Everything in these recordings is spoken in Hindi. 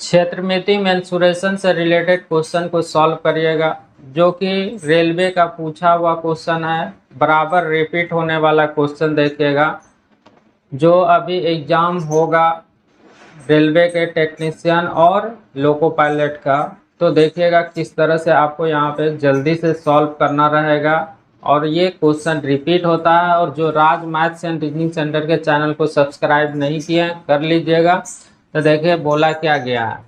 क्षेत्रमिति मेंसुरेशन से रिलेटेड क्वेश्चन को सॉल्व करिएगा, जो कि रेलवे का पूछा हुआ क्वेश्चन है, बराबर रिपीट होने वाला क्वेश्चन देखिएगा। जो अभी एग्जाम होगा रेलवे के टेक्नीशियन और लोको पायलट का, तो देखिएगा किस तरह से आपको यहाँ पे जल्दी से सॉल्व करना रहेगा। और ये क्वेश्चन रिपीट होता है। और जो राज मैथ्स एंड रीजनिंग सेंटर के चैनल को सब्सक्राइब नहीं किए कर लीजिएगा। तो देखिए बोला क्या गया है,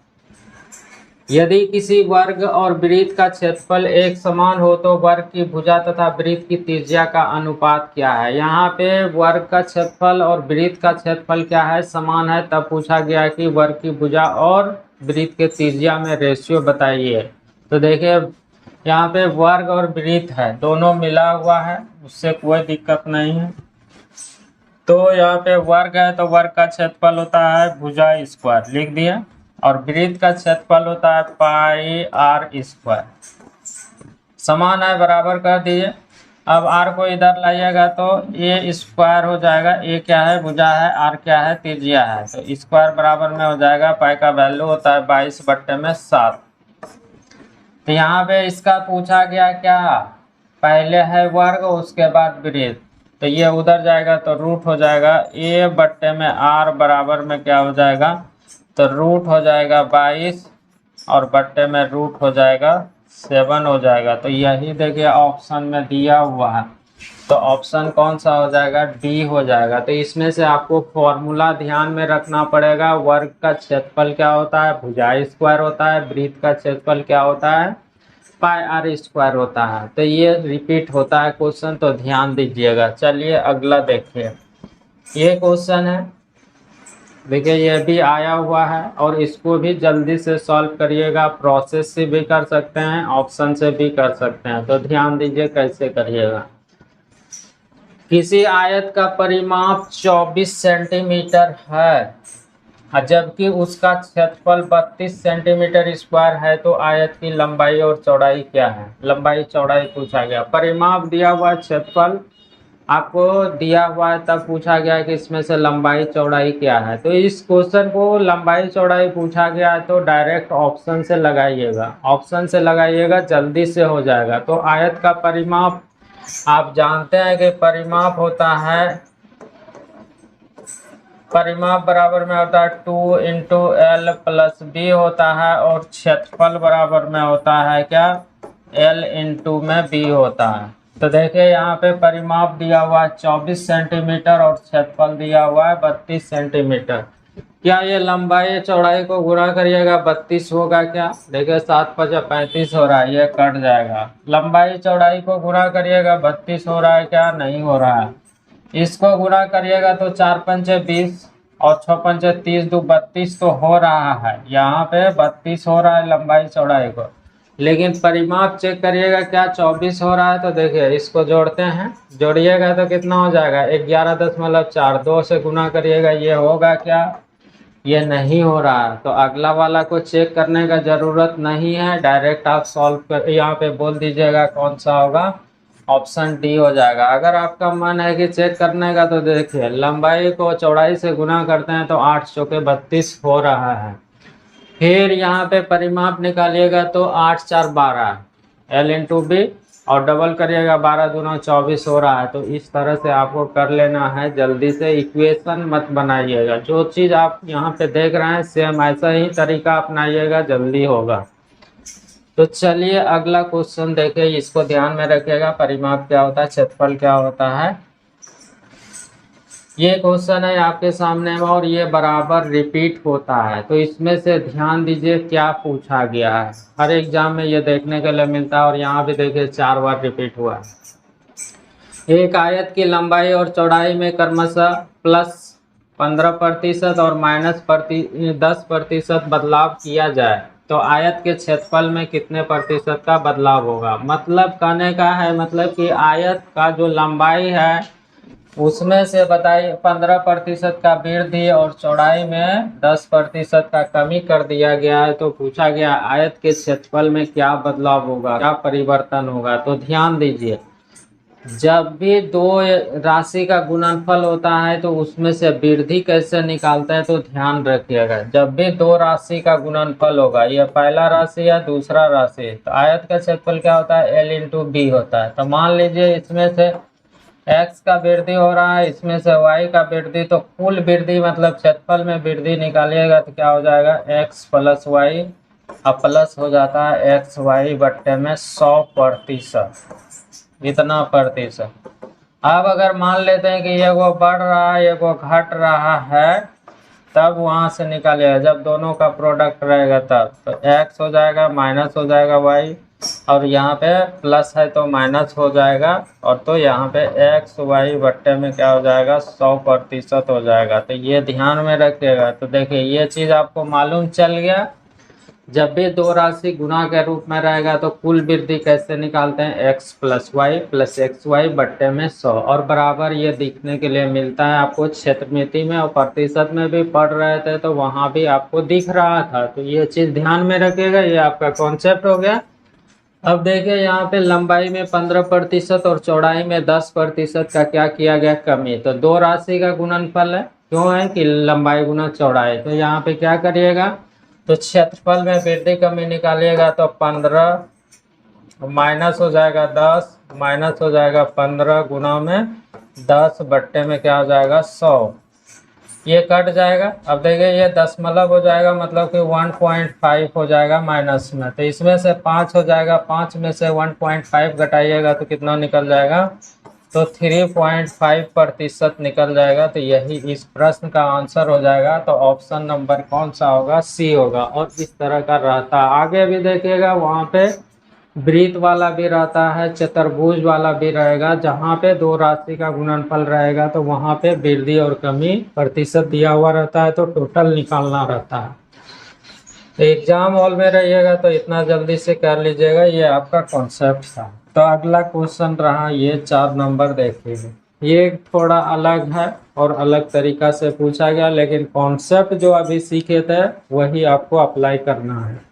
यदि किसी वर्ग और वृत्त का क्षेत्रफल एक समान हो तो वर्ग की भुजा तथा वृत्त की त्रिज्या का अनुपात क्या है। यहाँ पे वर्ग का क्षेत्रफल और वृत्त का क्षेत्रफल क्या है, समान है, तब पूछा गया कि वर्ग की भुजा और वृत्त के त्रिज्या में रेशियो बताइए। तो देखिए यहाँ पे वर्ग और वृत्त है, दोनों मिला हुआ है, उससे कोई दिक्कत नहीं है। तो यहाँ पे वर्ग है तो वर्ग का क्षेत्रफल होता है भुजा स्क्वायर, लिख दिया। और वृत्त का क्षेत्रफल होता है पाई आर स्क्वायर। समान है, बराबर कर दीजिए। अब आर को इधर लाइएगा तो ए स्क्वायर हो जाएगा। ए क्या है, भुजा है, आर क्या है, त्रिज्या है। तो स्क्वायर बराबर में हो जाएगा, पाई का वैल्यू होता है 22/7। तो यहाँ पे इसका पूछा गया क्या, पहले है वर्ग उसके बाद वृत्त, तो ये उधर जाएगा तो रूट हो जाएगा। ए बट्टे में आर बराबर में क्या हो जाएगा, तो रूट हो जाएगा 22 और बट्टे में रूट हो जाएगा 7 हो जाएगा। तो यही देखिए ऑप्शन में दिया हुआ है, तो ऑप्शन कौन सा हो जाएगा, डी हो जाएगा। तो इसमें से आपको फॉर्मूला ध्यान में रखना पड़ेगा। वर्ग का क्षेत्रफल क्या होता है, भुजा स्क्वायर होता है। वृत्त का क्षेत्रफल क्या होता है, पाई आर स्क्वायर होता है। तो ये रिपीट होता है क्वेश्चन, तो ध्यान दीजिएगा। चलिए अगला देखिए, ये क्वेश्चन है, देखिए ये भी आया हुआ है और इसको भी जल्दी से सॉल्व करिएगा। प्रोसेस से भी कर सकते हैं, ऑप्शन से भी कर सकते हैं, तो ध्यान दीजिए कैसे करिएगा। किसी आयत का परिमाप 24 सेंटीमीटर है जबकि उसका क्षेत्रफल 32 सेंटीमीटर स्क्वायर है, तो आयत की लंबाई और चौड़ाई क्या है। लंबाई चौड़ाई पूछा गया, परिमाप दिया हुआ, क्षेत्रफल आपको दिया हुआ है, तब पूछा गया कि इसमें से लंबाई चौड़ाई क्या है। तो इस क्वेश्चन को लंबाई चौड़ाई पूछा गया है तो डायरेक्ट ऑप्शन से लगाइएगा, ऑप्शन से लगाइएगा, जल्दी से हो जाएगा। तो आयत का परिमाप आप जानते हैं कि परिमाप होता है, परिमाप बराबर में होता है 2 इंटू एल प्लस बी होता है। और क्षेत्रफल बराबर में होता है क्या, एल इंटू में बी होता है। तो देखिए यहाँ पे परिमाप दिया हुआ है 24 सेंटीमीटर और क्षेत्रफल दिया हुआ है 32 सेंटीमीटर। क्या ये लंबाई चौड़ाई को गुणा करिएगा, 32 होगा क्या, देखिए 7×5 35 हो रहा है, ये कट जाएगा। लंबाई चौड़ाई को गुणा करिएगा, 32 हो रहा है क्या, नहीं हो रहा है। इसको गुणा करिएगा तो 4×5 20 और 6×5 30, 2 32 तो हो रहा है, यहाँ पे 32 हो रहा है लंबाई चौड़ाई को। लेकिन परिमाप चेक करिएगा क्या 24 हो रहा है। तो देखिए इसको जोड़ते हैं, जोड़िएगा तो कितना हो जाएगा 11.4, 2 से गुना करिएगा, ये होगा क्या, ये नहीं हो रहा है। तो अगला वाला को चेक करने का जरूरत नहीं है, डायरेक्ट आप सॉल्व कर यहाँ पे बोल दीजिएगा कौन सा होगा, ऑप्शन डी हो जाएगा। अगर आपका मन है कि चेक करने का तो देखिए लंबाई को चौड़ाई से गुना करते हैं तो 8 चौके 32 हो रहा है। फिर यहाँ पे परिमाप निकालिएगा तो 8 4 12 एल इंटू बी और डबल करिएगा 12 दूना 24 हो रहा है। तो इस तरह से आपको कर लेना है, जल्दी से इक्वेशन मत बनाइएगा। जो चीज़ आप यहाँ पे देख रहे हैं सेम ऐसा ही तरीका अपनाइएगा, जल्दी होगा। तो चलिए अगला क्वेश्चन देखिए, इसको ध्यान में रखिएगा। परिमाप क्या होता है, क्षेत्रफल क्या होता है, ये क्वेश्चन है आपके सामने और ये बराबर रिपीट होता है। तो इसमें से ध्यान दीजिए क्या पूछा गया है, हर एग्जाम में ये देखने के लिए मिलता है। और यहाँ भी देखिए 4 बार रिपीट हुआ है। एक आयत की लंबाई और चौड़ाई में क्रमशः +15% और -10% बदलाव किया जाए तो आयत के क्षेत्रफल में कितने प्रतिशत का बदलाव होगा। मतलब कहने का है, मतलब कि आयत का जो लंबाई है उसमें से बताइए 15% का वृद्धि और चौड़ाई में 10% का कमी कर दिया गया है। तो पूछा गया आयत के क्षेत्रफल में क्या बदलाव होगा, क्या परिवर्तन होगा। तो ध्यान दीजिए, जब भी दो राशि का गुणनफल होता है तो उसमें से वृद्धि कैसे निकालते हैं, तो ध्यान रखिएगा। जब भी दो राशि का गुणनफल होगा, यह पहला राशि या दूसरा राशि, तो आयत का क्षेत्रफल क्या होता है, L इंटू बी होता है। तो मान लीजिए इसमें से x का वृद्धि हो रहा है, इसमें से y का वृद्धि, तो कुल वृद्धि मतलब क्षेत्रफल में वृद्धि निकालिएगा तो क्या हो जाएगा, x प्लस वाई, अब प्लस हो जाता है एक्स वाई बट्टे में 100%, इतना प्रतिशत। अब अगर मान लेते हैं कि ये वो बढ़ रहा है, ये वो घट रहा है, तब वहां से निकालिएगा जब दोनों का प्रोडक्ट रहेगा तब, तो x हो जाएगा माइनस हो जाएगा y, और यहाँ पे प्लस है तो माइनस हो जाएगा, और तो यहाँ पे एक्स वाई बट्टे में क्या हो जाएगा, 100% हो जाएगा। तो ये ध्यान में रखिएगा। तो देखिए ये चीज़ आपको मालूम चल गया। जब भी दो राशि गुणा के रूप में रहेगा तो कुल वृद्धि कैसे निकालते हैं, x plus y plus x y बट्टे में 100, और बराबर ये दिखने के लिए मिलता है आपको क्षेत्रमिति में, और प्रतिशत में भी पढ़ रहे थे तो वहाँ भी आपको दिख रहा था। तो ये चीज़ ध्यान में रखिएगा, ये आपका कॉन्सेप्ट हो गया। अब देखिए यहाँ पे लंबाई में 15% और चौड़ाई में 10% का क्या किया गया, कमी। तो दो राशि का गुणनफल है, क्यों है कि लंबाई गुना चौड़ाई। तो यहाँ पे क्या करिएगा, तो क्षेत्रफल में वृद्धि कमी निकालिएगा, तो 15 माइनस हो जाएगा 10, माइनस हो जाएगा 15 गुना में 10 बट्टे में क्या हो जाएगा, 100। ये कट जाएगा। अब देखिए ये दशमलव हो जाएगा, मतलब कि 1.5 हो जाएगा माइनस में, तो इसमें से 5 हो जाएगा, 5 में से 1.5 घटाइएगा तो कितना निकल जाएगा, तो 3.5% निकल जाएगा। तो यही इस प्रश्न का आंसर हो जाएगा। तो ऑप्शन नंबर कौन सा होगा, सी होगा। और इस तरह का रहता है, आगे भी देखिएगा वहाँ पे वृत्त वाला भी रहता है, चतुर्भुज वाला भी रहेगा। जहाँ पे दो राशि का गुणनफल रहेगा तो वहाँ पे वृद्धि और कमी प्रतिशत दिया हुआ रहता है, तो टोटल निकालना रहता है। तो एग्जाम हॉल में रहिएगा तो इतना जल्दी से कर लीजिएगा, ये आपका कॉन्सेप्ट था। तो अगला क्वेश्चन रहा ये 4 नंबर देखिएगा। ये थोड़ा अलग है और अलग तरीका से पूछा गया, लेकिन कॉन्सेप्ट जो अभी सीखे थे वही आपको अप्लाई करना है।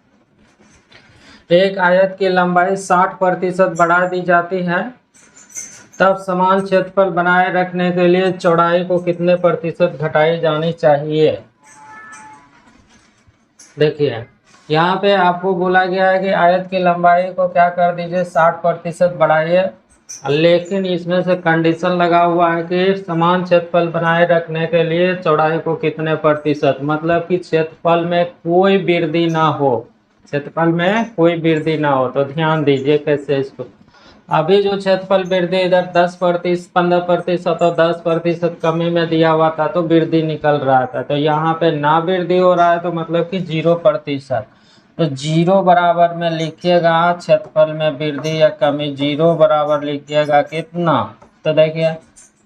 एक आयत की लंबाई 60% बढ़ा दी जाती है, तब समान क्षेत्रफल बनाए रखने के लिए चौड़ाई को कितने प्रतिशत घटाई जानी चाहिए। देखिए यहाँ पे आपको बोला गया है कि आयत की लंबाई को क्या कर दीजिए, 60% बढ़ाइए, लेकिन इसमें से कंडीशन लगा हुआ है कि समान क्षेत्रफल बनाए रखने के लिए चौड़ाई को कितने प्रतिशत, मतलब कि क्षेत्रफल में कोई वृद्धि ना हो, क्षेत्रफल में कोई वृद्धि ना हो। तो ध्यान दीजिए कैसे इसको, अभी जो क्षेत्रफल वृद्धि इधर 10%, 15% और 10% कमी में दिया हुआ था तो वृद्धि निकल रहा था, तो यहाँ पे ना वृद्धि हो रहा है तो मतलब कि 0%। तो 0 बराबर में लिखिएगा क्षेत्रफल में वृद्धि या कमी, 0 बराबर लिखिएगा कितना, तो देखिए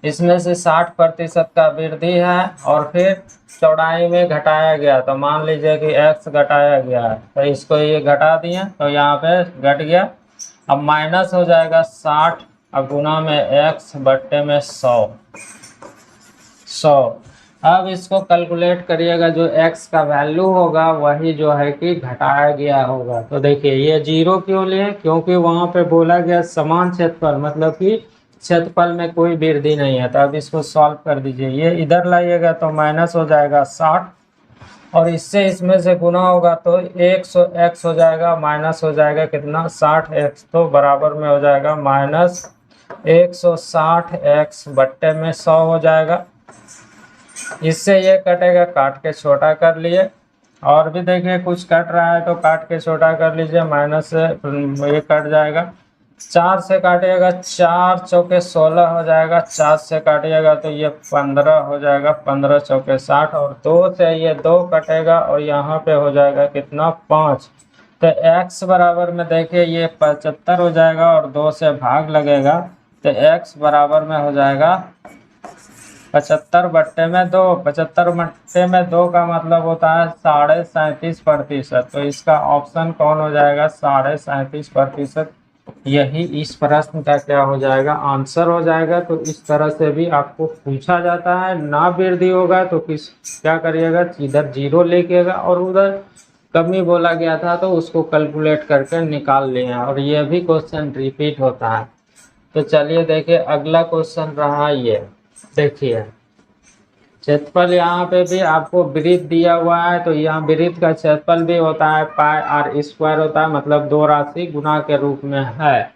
इसमें से 60% का वृद्धि है और फिर चौड़ाई में घटाया गया, तो मान लीजिए कि x घटाया गया है, तो इसको ये घटा दिए तो यहाँ पे घट गया। अब माइनस हो जाएगा 60 और गुना में x बट्टे में 100। अब इसको कैलकुलेट करिएगा, जो x का वैल्यू होगा वही जो है कि घटाया गया होगा। तो देखिए ये 0 क्यों लिए, क्योंकि वहाँ पे बोला गया समान क्षेत्रफल, मतलब कि क्षेत्रफल में कोई वृद्धि नहीं है। तो अब इसको सॉल्व कर दीजिए, ये इधर लाइएगा तो माइनस हो जाएगा 60, और इससे इसमें से गुना होगा तो 100x हो जाएगा, माइनस हो जाएगा कितना 60x, तो बराबर में हो जाएगा माइनस 160x बट्टे में 100 हो जाएगा। इससे ये कटेगा, काट के छोटा कर लिए। और भी देखिए कुछ कट रहा है तो काट के छोटा कर लीजिए, माइनस से ये कट जाएगा। 4 से काटिएगा, 4 चौके 16 हो जाएगा, 4 से काटिएगा तो ये 15 हो जाएगा, 15 चौके 60, और 2 से ये 2 कटेगा और यहाँ पे हो जाएगा कितना 5। तो x बराबर में देखिए ये 75 हो जाएगा और 2 से भाग लगेगा, तो x बराबर में हो जाएगा 75 बट्टे में 2। 75 बट्टे में 2 का मतलब होता है 37.5%। तो इसका ऑप्शन कौन हो जाएगा, 37.5%। यही इस प्रश्न का क्या हो जाएगा, आंसर हो जाएगा। तो इस तरह से भी आपको पूछा जाता है। ना वृद्धि होगा तो क्या करिएगा, इधर 0 लेके और उधर कमी बोला गया था तो उसको कैलकुलेट करके निकाल लिए। और यह भी क्वेश्चन रिपीट होता है। तो चलिए देखिए अगला क्वेश्चन रहा ये। देखिए क्षेत्रफल यहाँ पे भी आपको वृत्त दिया हुआ है, तो यहाँ वृत्त का क्षेत्रफल भी होता है पाई आर स्क्वायर होता है, मतलब दो राशि गुना के रूप में है।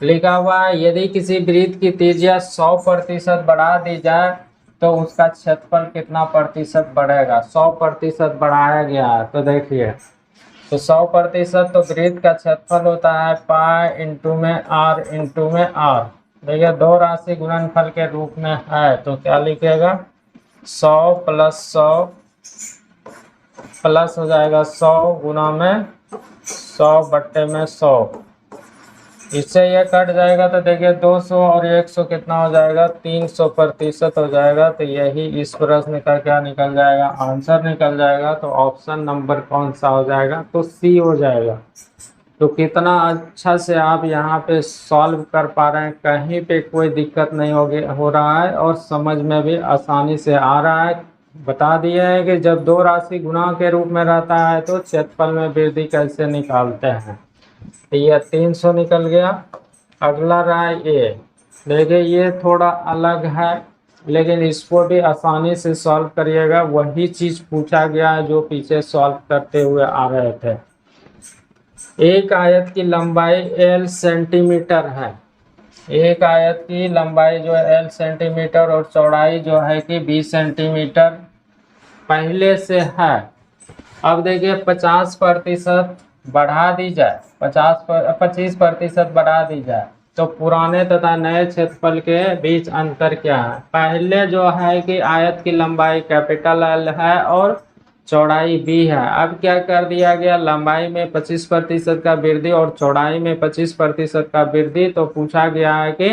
लिखा हुआ है यदि किसी वृत्त की त्रिज्या 100% बढ़ा दी जाए तो उसका क्षेत्रफल कितना प्रतिशत बढ़ेगा। 100% बढ़ाया गया है, तो देखिए तो 100% तो वृत्त का क्षेत्रफल होता है पाई इंटू में आर इंटू में आर। देखिए दो राशि गुणनफल के रूप में है, तो क्या लिखेगा 100 प्लस 100 प्लस हो जाएगा 100 गुना में 100 बट्टे में 100। इससे ये कट जाएगा तो देखिए 200 और 100 कितना हो जाएगा 300% हो जाएगा। तो यही इस प्रश्न का क्या निकल जाएगा, आंसर निकल जाएगा। तो ऑप्शन नंबर कौन सा हो जाएगा, तो सी हो जाएगा। तो कितना अच्छा से आप यहाँ पे सॉल्व कर पा रहे हैं, कहीं पे कोई दिक्कत नहीं हो रहा है और समझ में भी आसानी से आ रहा है। बता दिया है कि जब दो राशि गुणा के रूप में रहता है तो क्षेत्रफल में वृद्धि कैसे निकालते हैं। तो यह 300 निकल गया। अगला रहा ये, देखिए ये थोड़ा अलग है लेकिन इसको भी आसानी से सॉल्व करिएगा। वही चीज़ पूछा गया है जो पीछे सॉल्व करते हुए आ रहे थे। एक आयत की लंबाई L सेंटीमीटर है। एक आयत की लंबाई जो है L सेंटीमीटर और चौड़ाई जो है कि 20 सेंटीमीटर पहले से है। अब देखिए 50% बढ़ा दी जाए, 25% बढ़ा दी जाए तो पुराने तथा नए क्षेत्रफल के बीच अंतर क्या है। पहले जो है कि आयत की लंबाई कैपिटल L है और चौड़ाई B है। अब क्या कर दिया गया, लंबाई में 25% का वृद्धि और चौड़ाई में 25% का वृद्धि। तो पूछा गया है कि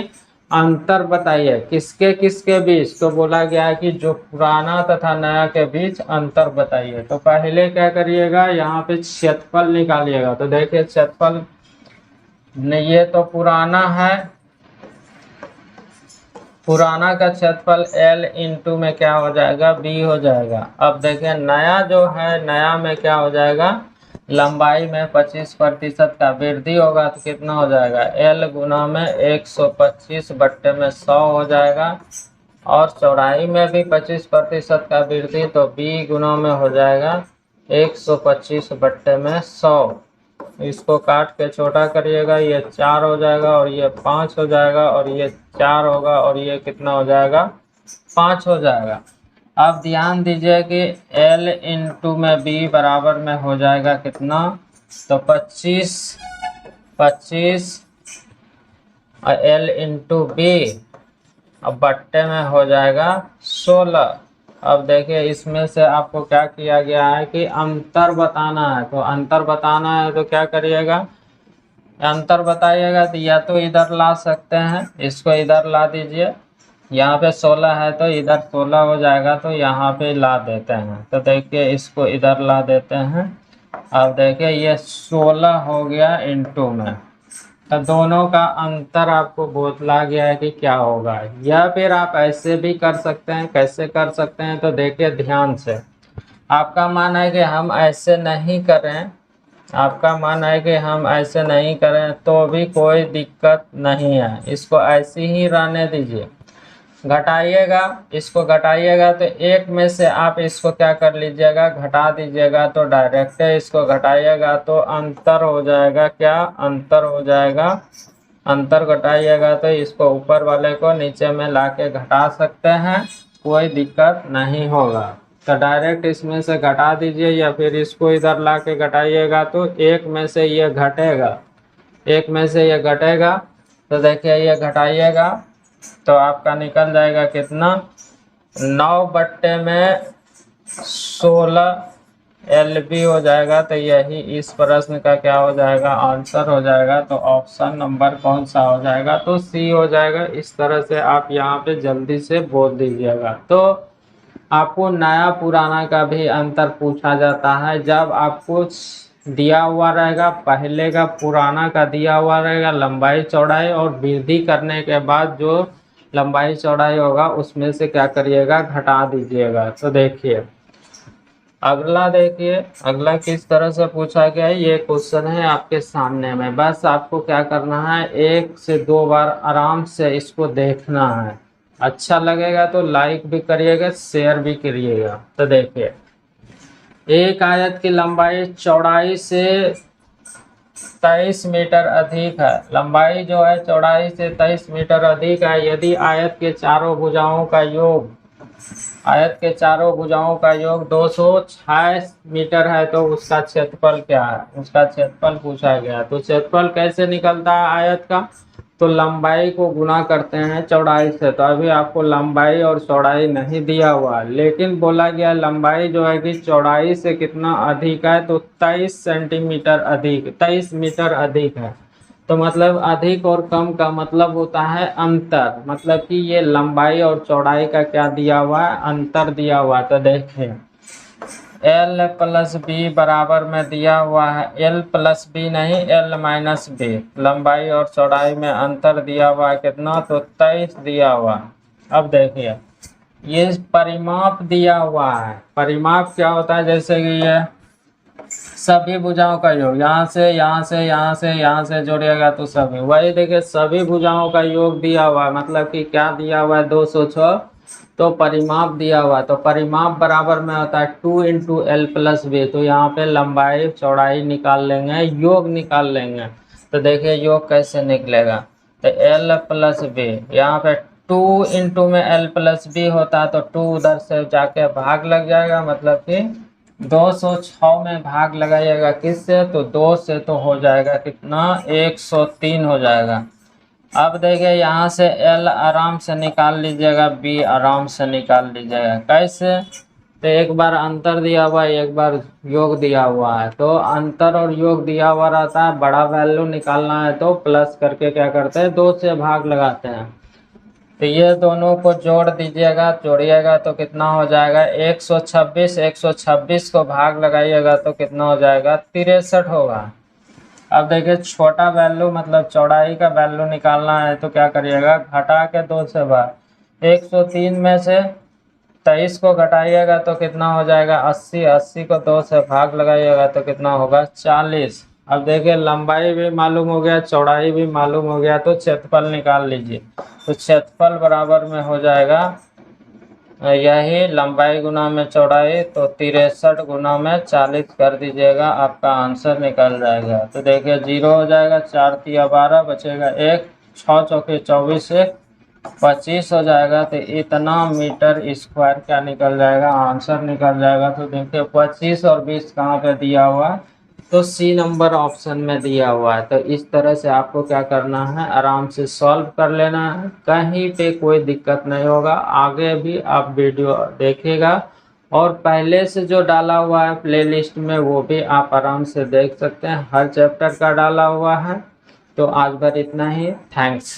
अंतर बताइए किसके किसके बीच। तो बोला गया है कि जो पुराना तथा नया के बीच अंतर बताइए। तो पहले क्या करिएगा, यहाँ पे क्षेत्रफल निकालिएगा। तो देखिए क्षेत्रफल ये तो पुराना है, पुराना का क्षेत्रफल L इंटू में क्या हो जाएगा B हो जाएगा। अब देखिए नया जो है, नया में क्या हो जाएगा, लंबाई में 25% का वृद्धि होगा तो कितना हो जाएगा L गुना में 125 बट्टे में 100 हो जाएगा। और चौड़ाई में भी 25% का वृद्धि तो B गुना में हो जाएगा 125 बट्टे में 100। इसको काट के छोटा करिएगा, ये 4 हो जाएगा और ये 5 हो जाएगा और ये 4 होगा और ये कितना हो जाएगा 5 हो जाएगा। अब ध्यान दीजिए कि L इंटू में B बराबर में हो जाएगा कितना, तो 25 L इंटू B अब बट्टे में हो जाएगा 16। अब देखिए इसमें से आपको क्या किया गया है कि अंतर बताना है। तो अंतर बताना है तो क्या करिएगा, अंतर बताइएगा तो या तो इधर ला सकते हैं, इसको इधर ला दीजिए। यहाँ पे 16 है तो इधर 16 हो जाएगा, तो यहाँ पे ला देते हैं। तो देखिए इसको इधर ला देते हैं। अब देखिए ये 16 हो गया इंटू में, तो दोनों का अंतर आपको बतला गया है कि क्या होगा। या फिर आप ऐसे भी कर सकते हैं। कैसे कर सकते हैं, तो देखिए ध्यान से, आपका मन है कि हम ऐसे नहीं करें, आपका मन है कि हम ऐसे नहीं करें तो भी कोई दिक्कत नहीं है, इसको ऐसे ही रहने दीजिए। घटाइएगा, इसको घटाइएगा तो एक में से आप इसको क्या कर लीजिएगा, घटा दीजिएगा। तो डायरेक्ट इसको घटाइएगा तो अंतर हो जाएगा, क्या अंतर हो जाएगा, अंतर घटाइएगा तो इसको ऊपर वाले को नीचे में लाके घटा सकते हैं, कोई दिक्कत नहीं होगा। तो डायरेक्ट इसमें से घटा दीजिए या फिर इसको इधर ला के घटाइएगा तो एक में से ये घटेगा, एक में से ये घटेगा। तो देखिए ये घटाइएगा तो आपका निकल जाएगा कितना, 9 बट्टे में 16 LB हो जाएगा। तो यही इस प्रश्न का क्या हो जाएगा, आंसर हो जाएगा। तो ऑप्शन नंबर कौन सा हो जाएगा, तो सी हो जाएगा। इस तरह से आप यहाँ पे जल्दी से बोल दीजिएगा। तो आपको नया पुराना का भी अंतर पूछा जाता है। जब आपको दिया हुआ रहेगा, पहले का पुराना का दिया हुआ रहेगा लंबाई चौड़ाई, और वृद्धि करने के बाद जो लंबाई चौड़ाई होगा उसमें से क्या करिएगा, घटा दीजिएगा। तो देखिए अगला देखिए, अगला किस तरह से पूछा गया है। ये क्वेश्चन है आपके सामने में, बस आपको क्या करना है, 1 से 2 बार आराम से इसको देखना है। अच्छा लगेगा तो लाइक भी करिएगा, शेयर भी करिएगा। तो देखिए, एक आयत की लंबाई चौड़ाई से 23 मीटर अधिक है। लंबाई जो है चौड़ाई से 23 मीटर अधिक है। यदि आयत के चारों भुजाओं का योग 206 मीटर है तो उसका क्षेत्रफल क्या है। उसका क्षेत्रफल पूछा गया। तो क्षेत्रफल कैसे निकलता है आयत का, तो लंबाई को गुना करते हैं चौड़ाई से। तो अभी आपको लंबाई और चौड़ाई नहीं दिया हुआ, लेकिन बोला गया लंबाई जो है कि चौड़ाई से कितना अधिक है, तो 23 सेंटीमीटर अधिक, 23 मीटर अधिक है। तो मतलब अधिक और कम का मतलब होता है अंतर। मतलब कि ये लंबाई और चौड़ाई का क्या दिया हुआ है, अंतर दिया हुआ है। तो देखिए, L प्लस बी बराबर में दिया हुआ है, L प्लस बी नहीं, L माइनस बी। लंबाई और चौड़ाई में अंतर दिया हुआ है कितना, तो 23 दिया हुआ। अब देखिए, ये परिमाप दिया हुआ है। परिमाप क्या होता है, जैसे कि ये सभी भुजाओं का योग, यहाँ से यहाँ से यहाँ से यहाँ से जोड़िएगा तो सभी, वही देखिए सभी भुजाओं का योग दिया हुआ है। मतलब कि क्या दिया हुआ है, 206। तो परिमाप दिया हुआ है, तो परिमाप बराबर में होता है 2 इंटू एल प्लस बी। तो यहाँ पे लंबाई चौड़ाई निकाल लेंगे, योग निकाल लेंगे। तो देखिए योग कैसे निकलेगा, तो एल प्लस बी, यहाँ पे 2 इंटू में एल प्लस बी होता है, तो 2 उधर से जाके भाग लग जाएगा। मतलब कि 206 में भाग लगाइएगा किससे, तो 2 से, तो हो जाएगा कितना, 103 हो जाएगा। अब देखिए यहाँ से L आराम से निकाल लीजिएगा, B आराम से निकाल लीजिएगा। कैसे, तो एक बार अंतर दिया हुआ है, एक बार योग दिया हुआ है। तो अंतर और योग दिया हुआ रहता है, बड़ा वैल्यू निकालना है तो प्लस करके क्या करते हैं, 2 से भाग लगाते हैं। तो ये दोनों को जोड़ दीजिएगा, जोड़िएगा तो कितना हो जाएगा, 126। 126 को भाग लगाइएगा तो कितना हो जाएगा, 63 होगा। अब देखिए छोटा वैल्यू मतलब चौड़ाई का वैल्यू निकालना है, तो क्या करिएगा, घटा के 2 से भाग। 103 में से 23 को घटाइएगा तो कितना हो जाएगा, 80। 80 को 2 से भाग लगाइएगा तो कितना होगा, 40। अब देखिए लंबाई भी मालूम हो गया, चौड़ाई भी मालूम हो गया, तो क्षेत्रफल निकाल लीजिए। तो क्षेत्रफल बराबर में हो जाएगा यही लंबाई गुना में चौड़ाई, तो 63 गुना में 40 कर दीजिएगा, आपका आंसर निकल जाएगा। तो देखिए 0 हो जाएगा, 4 तिया 12 बचेगा 1, 6 चौके 24, 25 हो जाएगा। तो इतना मीटर स्क्वायर क्या निकल जाएगा, आंसर निकल जाएगा। तो देखिए 25 और 20 कहाँ पे दिया हुआ, तो सी नंबर ऑप्शन में दिया हुआ है। तो इस तरह से आपको क्या करना है, आराम से सॉल्व कर लेना है, कहीं पे कोई दिक्कत नहीं होगा। आगे भी आप वीडियो देखिएगा, और पहले से जो डाला हुआ है प्लेलिस्ट में वो भी आप आराम से देख सकते हैं, हर चैप्टर का डाला हुआ है। तो आज भर इतना ही, थैंक्स।